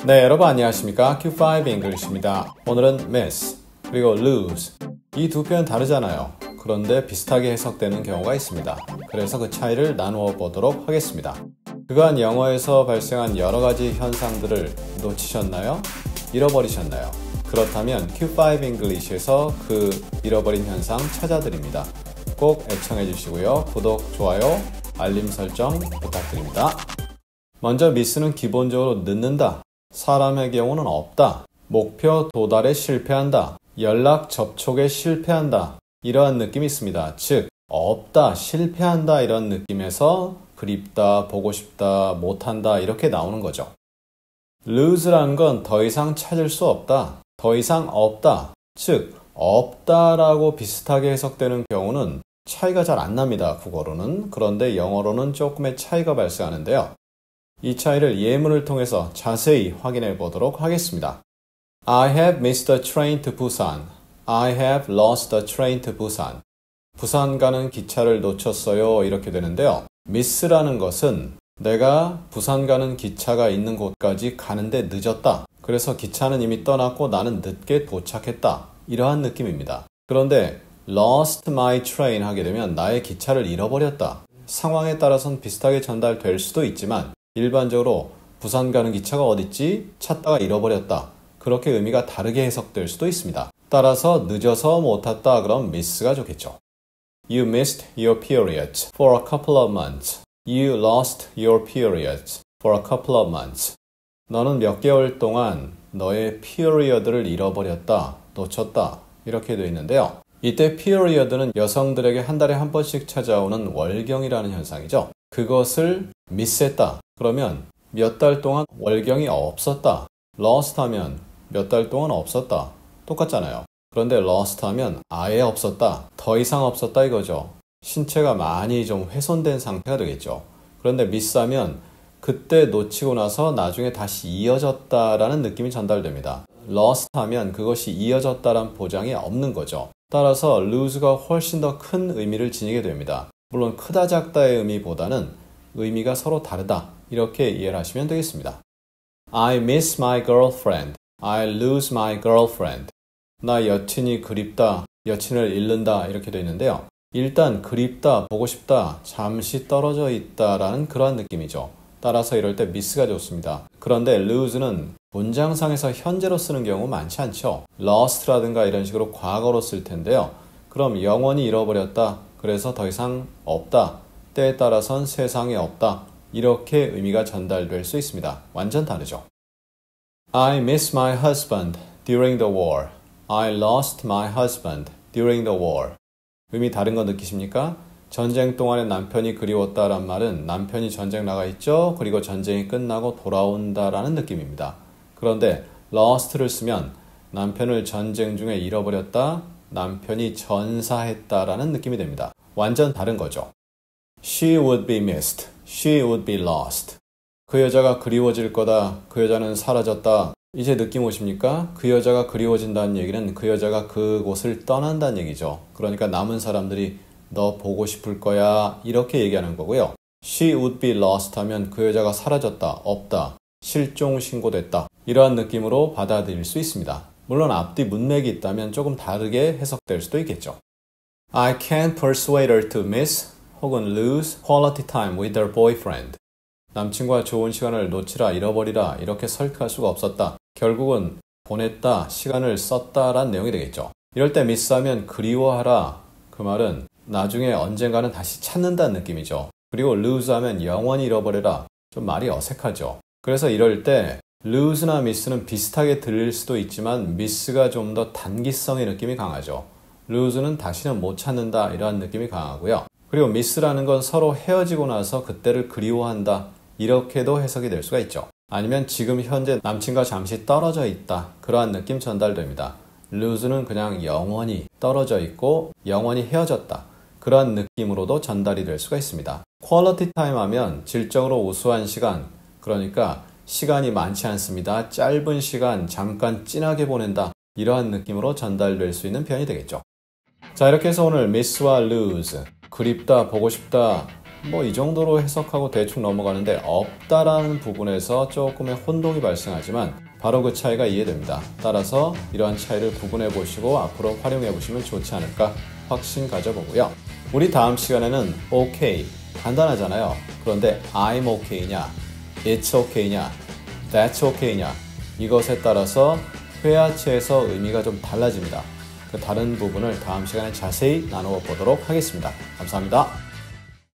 네, 여러분 안녕하십니까? Q5 English입니다. 오늘은 miss, 그리고 lose 이 두 표현 다르잖아요. 그런데 비슷하게 해석되는 경우가 있습니다. 그래서 그 차이를 나누어 보도록 하겠습니다. 그간 영어에서 발생한 여러 가지 현상들을 놓치셨나요? 잃어버리셨나요? 그렇다면 Q5 English에서 그 잃어버린 현상 찾아드립니다. 꼭 애청해 주시고요. 구독, 좋아요, 알림 설정 부탁드립니다. 먼저 miss는 기본적으로 늦는다, 사람의 경우는 없다, 목표 도달에 실패한다, 연락 접촉에 실패한다 이러한 느낌이 있습니다. 즉 없다, 실패한다 이런 느낌에서 그립다, 보고 싶다, 못한다 이렇게 나오는 거죠. lose라는 건 더 이상 찾을 수 없다, 더 이상 없다, 즉 없다라고 비슷하게 해석되는 경우는 차이가 잘 안 납니다. 국어로는. 그런데 영어로는 조금의 차이가 발생하는데요. 이 차이를 예문을 통해서 자세히 확인해 보도록 하겠습니다. I have missed the train to Busan. I have lost the train to Busan. 부산 가는 기차를 놓쳤어요. 이렇게 되는데요. miss라는 것은 내가 부산 가는 기차가 있는 곳까지 가는데 늦었다. 그래서 기차는 이미 떠났고 나는 늦게 도착했다. 이러한 느낌입니다. 그런데 lost my train 하게 되면 나의 기차를 잃어버렸다. 상황에 따라서는 비슷하게 전달될 수도 있지만 일반적으로 부산 가는 기차가 어딨지? 찾다가 잃어버렸다. 그렇게 의미가 다르게 해석될 수도 있습니다. 따라서 늦어서 못 왔다 그럼 miss가 좋겠죠. You missed your period for a couple of months. You lost your period for a couple of months. 너는 몇 개월 동안 너의 period를 잃어버렸다, 놓쳤다 이렇게 되어 있는데요. 이때 period는 여성들에게 한 달에 한 번씩 찾아오는 월경이라는 현상이죠. 그것을 miss했다. 그러면 몇 달 동안 월경이 없었다. lost 하면 몇 달 동안 없었다. 똑같잖아요. 그런데 lost 하면 아예 없었다. 더 이상 없었다 이거죠. 신체가 많이 좀 훼손된 상태가 되겠죠. 그런데 miss 하면 그때 놓치고 나서 나중에 다시 이어졌다라는 느낌이 전달됩니다. lost 하면 그것이 이어졌다란 보장이 없는 거죠. 따라서 lose가 훨씬 더 큰 의미를 지니게 됩니다. 물론 크다 작다의 의미보다는 의미가 서로 다르다 이렇게 이해를 하시면 되겠습니다. I miss my girlfriend. I lose my girlfriend. 나 여친이 그립다, 여친을 잃는다 이렇게 되어 있는데요. 일단 그립다, 보고 싶다, 잠시 떨어져 있다라는 그러한 느낌이죠. 따라서 이럴 때 miss가 좋습니다. 그런데 lose는 문장상에서 현재로 쓰는 경우 많지 않죠. lost라든가 이런 식으로 과거로 쓸 텐데요. 그럼 영원히 잃어버렸다, 그래서 더 이상 없다, 때에 따라선 세상에 없다 이렇게 의미가 전달될 수 있습니다. 완전 다르죠. I miss my husband during the war. I lost my husband during the war. 의미 다른 거 느끼십니까? 전쟁 동안에 남편이 그리웠다란 말은 남편이 전쟁 나가 있죠. 그리고 전쟁이 끝나고 돌아온다라는 느낌입니다. 그런데 lost를 쓰면 남편을 전쟁 중에 잃어버렸다, 남편이 전사했다라는 느낌이 됩니다. 완전 다른 거죠. She would be missed. She would be lost. 그 여자가 그리워질 거다. 그 여자는 사라졌다. 이제 느낌 오십니까? 그 여자가 그리워진다는 얘기는 그 여자가 그곳을 떠난다는 얘기죠. 그러니까 남은 사람들이 너 보고 싶을 거야 이렇게 얘기하는 거고요. She would be lost 하면 그 여자가 사라졌다, 없다, 실종 신고됐다 이러한 느낌으로 받아들일 수 있습니다. 물론 앞뒤 문맥이 있다면 조금 다르게 해석될 수도 있겠죠. I can't persuade her to miss 혹은 lose quality time with her boyfriend. 남친과 좋은 시간을 놓치라, 잃어버리라 이렇게 설득할 수가 없었다. 결국은 보냈다, 시간을 썼다란 내용이 되겠죠. 이럴 때 miss하면 그리워하라. 그 말은 나중에 언젠가는 다시 찾는다는 느낌이죠. 그리고 lose 하면 영원히 잃어버려라. 좀 말이 어색하죠. 그래서 이럴 때 lose나 miss는 비슷하게 들릴 수도 있지만 miss가 좀 더 단기성의 느낌이 강하죠. lose는 다시는 못 찾는다 이러한 느낌이 강하고요. 그리고 miss라는 건 서로 헤어지고 나서 그때를 그리워한다 이렇게도 해석이 될 수가 있죠. 아니면 지금 현재 남친과 잠시 떨어져 있다 그러한 느낌 전달됩니다. lose는 그냥 영원히 떨어져 있고 영원히 헤어졌다 그러한 느낌으로도 전달이 될 수가 있습니다. quality time 하면 질적으로 우수한 시간, 그러니까 시간이 많지 않습니다. 짧은 시간 잠깐 진하게 보낸다 이러한 느낌으로 전달될 수 있는 표현이 되겠죠. 자, 이렇게 해서 오늘 miss와 lose, 그립다, 보고 싶다, 뭐 이 정도로 해석하고 대충 넘어가는데 없다라는 부분에서 조금의 혼동이 발생하지만 바로 그 차이가 이해됩니다. 따라서 이러한 차이를 구분해 보시고 앞으로 활용해 보시면 좋지 않을까 확신 가져보고요. 우리 다음 시간에는 OK, 간단하잖아요. 그런데 I'm OK냐, It's OK냐, That's OK냐 이것에 따라서 회화체에서 의미가 좀 달라집니다. 그 다른 부분을 다음 시간에 자세히 나누어 보도록 하겠습니다. 감사합니다.